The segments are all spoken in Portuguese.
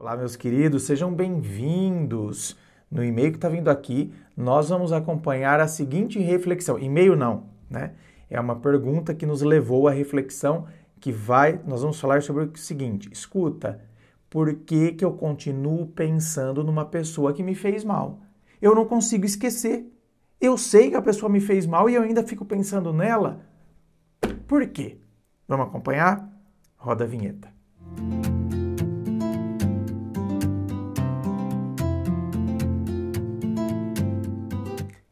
Olá, meus queridos, sejam bem-vindos. No e-mail que está vindo aqui, nós vamos acompanhar a seguinte reflexão. E-mail não, né? É uma pergunta que nos levou à reflexão nós vamos falar sobre o seguinte. Escuta, por que que eu continuo pensando numa pessoa que me fez mal? Eu não consigo esquecer. Eu sei que a pessoa me fez mal e eu ainda fico pensando nela. Por quê? Vamos acompanhar? Roda a vinheta.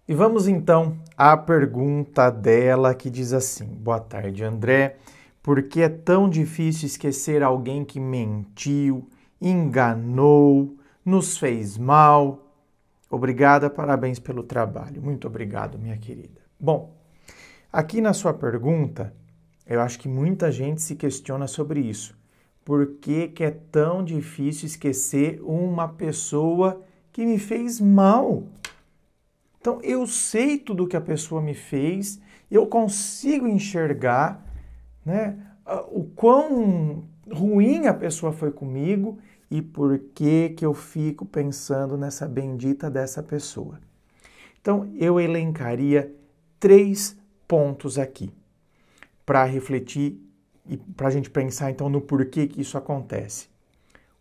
E vamos então à pergunta dela que diz assim: boa tarde, André. Por que é tão difícil esquecer alguém que mentiu, enganou, nos fez mal? Obrigada, parabéns pelo trabalho. Muito obrigado, minha querida. Bom, aqui na sua pergunta, eu acho que muita gente se questiona sobre isso. Por que que é tão difícil esquecer uma pessoa que me fez mal? Então, eu sei tudo que a pessoa me fez, eu consigo enxergar, né, o quão ruim a pessoa foi comigo e por que que eu fico pensando nessa bendita dessa pessoa. Então, eu elencaria 3 pontos aqui para refletir e para a gente pensar, então, no porquê que isso acontece.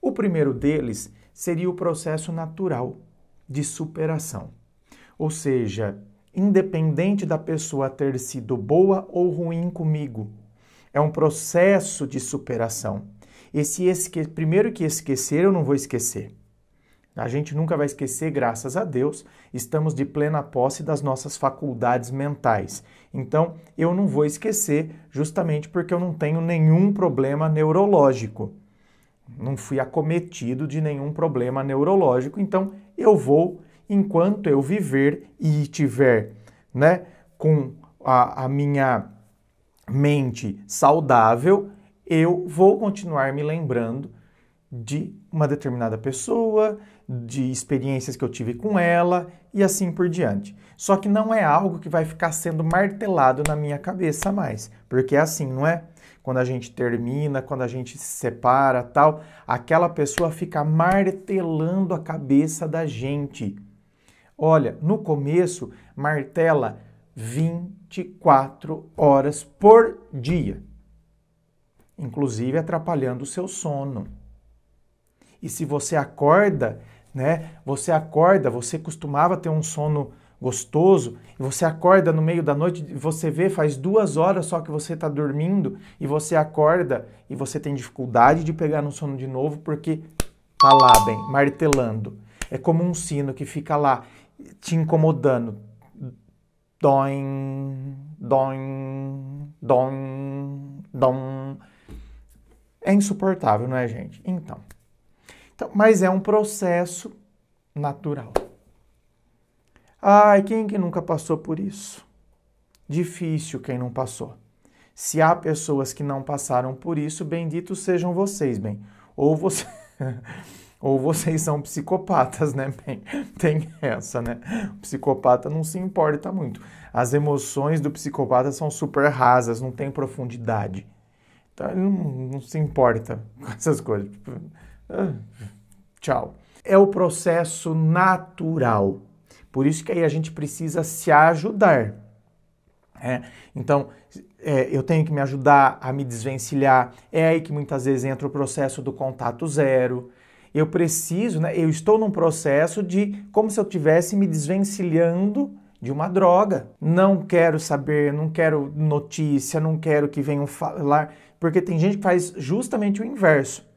O primeiro deles seria o processo natural de superação. Ou seja, independente da pessoa ter sido boa ou ruim comigo, é um processo de superação. Primeiro que esquecer, eu não vou esquecer. A gente nunca vai esquecer, graças a Deus, estamos de plena posse das nossas faculdades mentais. Então, eu não vou esquecer justamente porque eu não tenho nenhum problema neurológico. Não fui acometido de nenhum problema neurológico, então eu vou, enquanto eu viver e tiver, né, com a minha mente saudável, eu vou continuar me lembrando de uma determinada pessoa, de experiências que eu tive com ela e assim por diante. Só que não é algo que vai ficar sendo martelado na minha cabeça mais, porque é assim, não é? Quando a gente termina, quando a gente se separa, tal, aquela pessoa fica martelando a cabeça da gente. Olha, no começo, martela 24 horas por dia, inclusive atrapalhando o seu sono. E se você acorda, né? Você costumava ter um sono gostoso, e você acorda no meio da noite, você vê, faz 2 horas só que você está dormindo, e você acorda e você tem dificuldade de pegar no sono de novo, porque tá lá, bem, martelando. É como um sino que fica lá, te incomodando. Doim, doim, doim, dom. É insuportável, não é, gente? Então, mas é um processo natural. Ai, quem que nunca passou por isso? Difícil quem não passou. Se há pessoas que não passaram por isso, benditos sejam vocês, bem. Ou vocês são psicopatas, né, bem? Tem essa, né? O psicopata não se importa muito. As emoções do psicopata são super rasas, não tem profundidade. Então ele não se importa com essas coisas. Tchau. É o processo natural. Por isso que aí a gente precisa se ajudar. Então, eu tenho que me ajudar a me desvencilhar. É aí que muitas vezes entra o processo do contato zero. Eu preciso, né? Eu estou num processo de como se eu estivesse me desvencilhando de uma droga. Não quero saber, não quero notícia, não quero que venham falar, porque tem gente que faz justamente o inverso.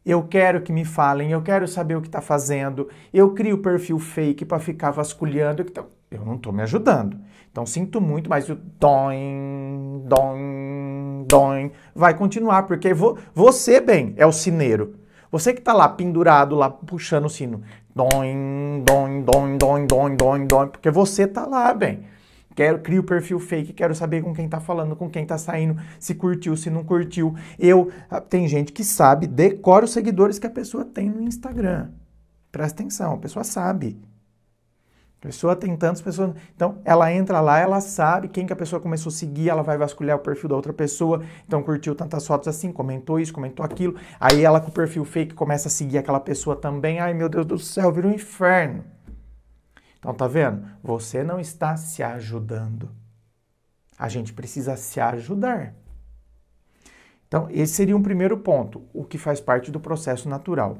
Eu quero que me falem, eu quero saber o que está fazendo, eu crio perfil fake para ficar vasculhando, então eu não estou me ajudando. Então sinto muito, mas o doim, doim, doim vai continuar, porque você, bem, é o sineiro. Você que está lá pendurado, lá puxando o sino. Doim, doim, doim, doim, doim, doim, doim, porque você está lá, bem. Crio o perfil fake, quero saber com quem tá falando, com quem tá saindo, se curtiu, se não curtiu. Tem gente que sabe, decora os seguidores que a pessoa tem no Instagram. Presta atenção, a pessoa sabe. A pessoa tem tantas pessoas. Então, ela entra lá, ela sabe quem que a pessoa começou a seguir, ela vai vasculhar o perfil da outra pessoa. Então, curtiu tantas fotos assim, comentou isso, comentou aquilo. Aí ela com o perfil fake começa a seguir aquela pessoa também. Ai, meu Deus do céu, vira um inferno. Então, tá vendo? Você não está se ajudando. A gente precisa se ajudar. Então, esse seria um primeiro ponto, o que faz parte do processo natural.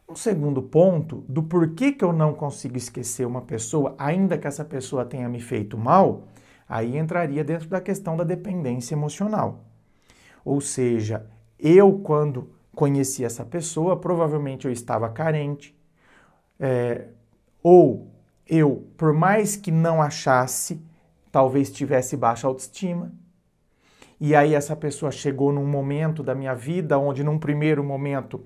Um segundo ponto, do porquê que eu não consigo esquecer uma pessoa, ainda que essa pessoa tenha me feito mal, aí entraria dentro da questão da dependência emocional. Ou seja, eu, quando conheci essa pessoa, provavelmente eu estava carente, ou eu, por mais que não achasse, talvez tivesse baixa autoestima. E aí essa pessoa chegou num momento da minha vida onde, num primeiro momento,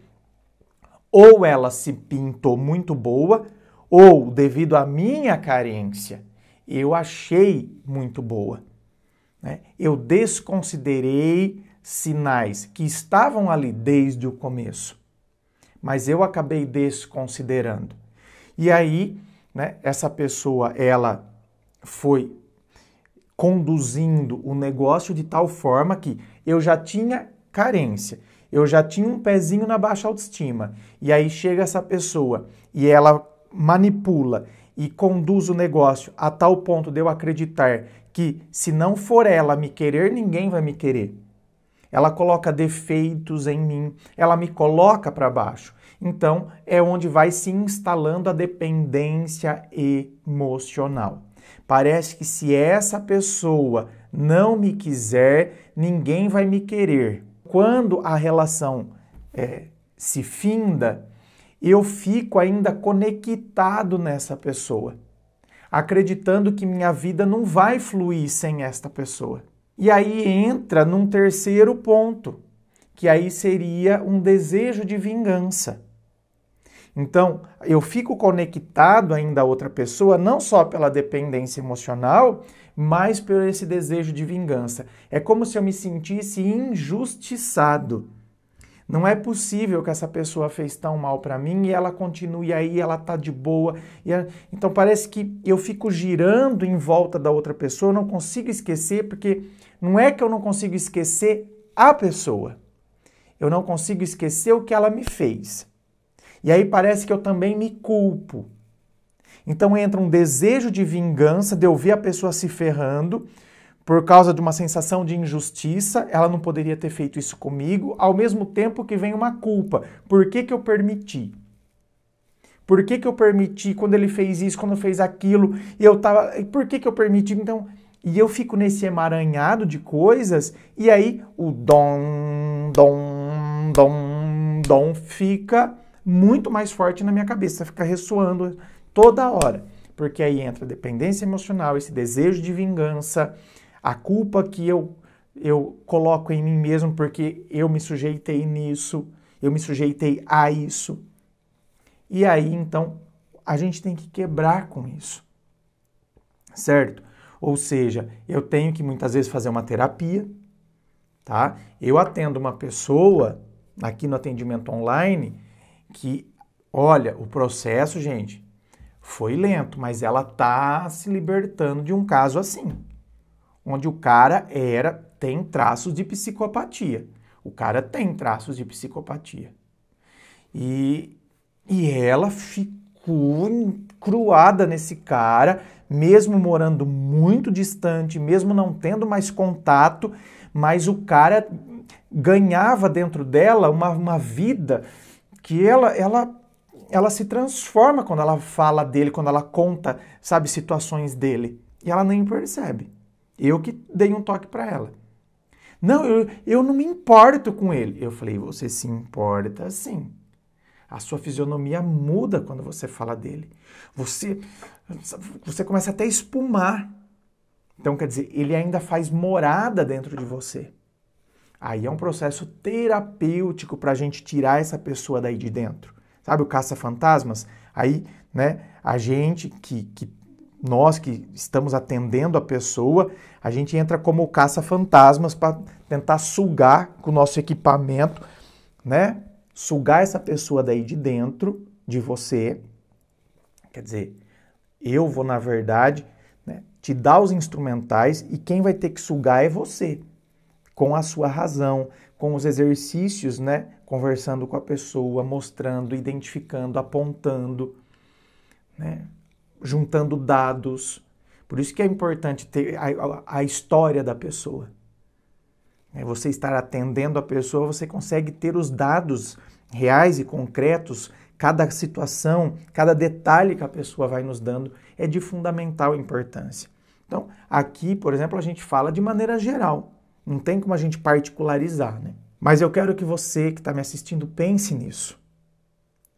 ou ela se pintou muito boa, ou, devido à minha carência, eu achei muito boa. Né? Eu desconsiderei sinais que estavam ali desde o começo, mas eu acabei desconsiderando. E aí, né, essa pessoa, ela foi conduzindo o negócio de tal forma que eu já tinha carência, eu já tinha um pezinho na baixa autoestima, e aí chega essa pessoa e ela manipula e conduz o negócio a tal ponto de eu acreditar que se não for ela me querer, ninguém vai me querer. Ela coloca defeitos em mim, ela me coloca para baixo. Então, é onde vai se instalando a dependência emocional. Parece que se essa pessoa não me quiser, ninguém vai me querer. Quando a relação se finda, eu fico ainda conectado nessa pessoa, acreditando que minha vida não vai fluir sem esta pessoa. E aí entra num terceiro ponto, que aí seria um desejo de vingança. Então, eu fico conectado ainda a outra pessoa, não só pela dependência emocional, mas por esse desejo de vingança. É como se eu me sentisse injustiçado. Não é possível que essa pessoa fez tão mal para mim e ela continue aí, ela tá de boa. Então parece que eu fico girando em volta da outra pessoa, eu não consigo esquecer, porque não é que eu não consigo esquecer a pessoa. Eu não consigo esquecer o que ela me fez. E aí parece que eu também me culpo. Então entra um desejo de vingança, de eu ver a pessoa se ferrando, por causa de uma sensação de injustiça, ela não poderia ter feito isso comigo, ao mesmo tempo que vem uma culpa. Por que que eu permiti? Por que que eu permiti quando ele fez isso, quando fez aquilo, e eu tava... Por que que eu permiti? Então, e eu fico nesse emaranhado de coisas, e aí o dom, dom, dom, dom fica muito mais forte na minha cabeça, fica ressoando toda hora. Porque aí entra a dependência emocional, esse desejo de vingança, a culpa que eu coloco em mim mesmo porque eu me sujeitei nisso, eu me sujeitei a isso. E aí, então, a gente tem que quebrar com isso, certo? Ou seja, eu tenho que muitas vezes fazer uma terapia, tá? Eu atendo uma pessoa aqui no atendimento online que, olha, o processo, gente, foi lento, mas ela tá se libertando de um caso assim, onde o cara tem traços de psicopatia. O cara tem traços de psicopatia. E ela ficou encruada nesse cara, mesmo morando muito distante, mesmo não tendo mais contato, mas o cara ganhava dentro dela uma vida que ela se transforma quando ela fala dele, quando ela conta, sabe, situações dele. E ela nem percebe. Eu que dei um toque para ela. Não, eu não me importo com ele. Eu falei, você se importa sim. A sua fisionomia muda quando você fala dele. Você começa até a espumar. Então, quer dizer, ele ainda faz morada dentro de você. Aí é um processo terapêutico para a gente tirar essa pessoa daí de dentro. Sabe o caça-fantasmas? Aí, né, a gente nós que estamos atendendo a pessoa, a gente entra como caça-fantasmas para tentar sugar com o nosso equipamento, né? Sugar essa pessoa daí de dentro de você. Quer dizer, Eu vou, na verdade, né, te dar os instrumentais e quem vai ter que sugar é você, com a sua razão, com os exercícios, né, conversando com a pessoa, mostrando, identificando, apontando, né, juntando dados. Por isso que é importante ter a história da pessoa. Você estar atendendo a pessoa, você consegue ter os dados reais e concretos, cada situação, cada detalhe que a pessoa vai nos dando é de fundamental importância. Então, aqui, por exemplo, a gente fala de maneira geral, não tem como a gente particularizar, né? Mas eu quero que você que está me assistindo pense nisso,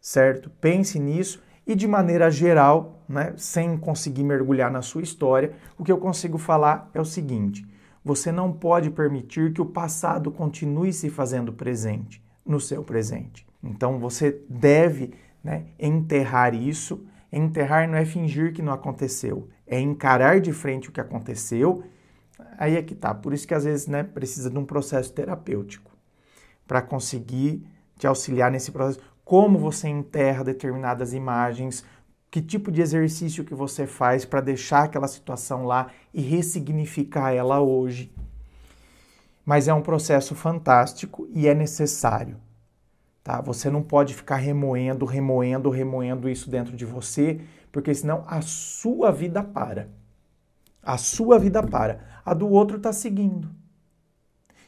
certo? Pense nisso e de maneira geral, né, sem conseguir mergulhar na sua história, o que eu consigo falar é o seguinte: você não pode permitir que o passado continue se fazendo presente no seu presente. Então você deve, né, enterrar isso. Enterrar não é fingir que não aconteceu, é encarar de frente o que aconteceu. Aí é que tá. Por isso que às vezes, né, precisa de um processo terapêutico para conseguir te auxiliar nesse processo. Como você enterra determinadas imagens, que tipo de exercício que você faz para deixar aquela situação lá e ressignificar ela hoje. Mas é um processo fantástico e é necessário. Tá? Você não pode ficar remoendo isso dentro de você, porque senão a sua vida para. A sua vida para. A do outro está seguindo.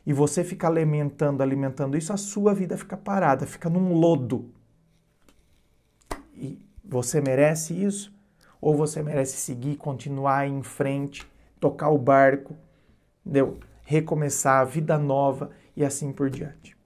E você fica alimentando isso, a sua vida fica parada, fica num lodo. E você merece isso? Ou você merece seguir, continuar em frente, tocar o barco, entendeu? Recomeçar a vida nova e assim por diante.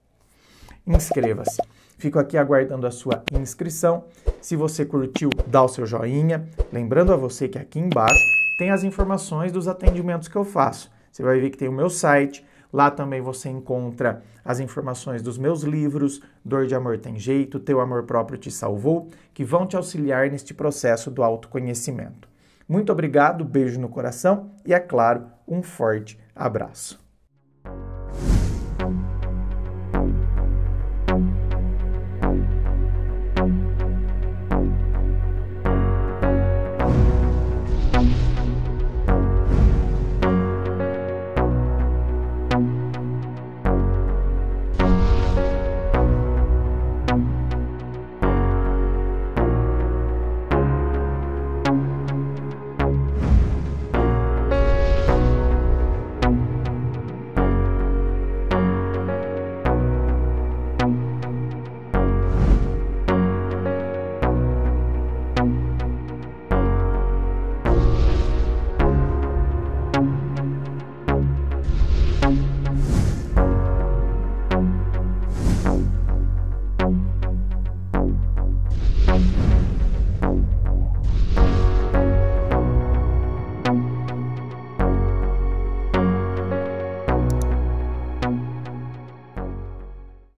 Inscreva-se. Fico aqui aguardando a sua inscrição. Se você curtiu, dá o seu joinha. Lembrando a você que aqui embaixo tem as informações dos atendimentos que eu faço. Você vai ver que tem o meu site. Lá também você encontra as informações dos meus livros, Dor de Amor Tem Jeito, Teu Amor Próprio Te Salvou, que vão te auxiliar neste processo do autoconhecimento. Muito obrigado, beijo no coração e, é claro, um forte abraço.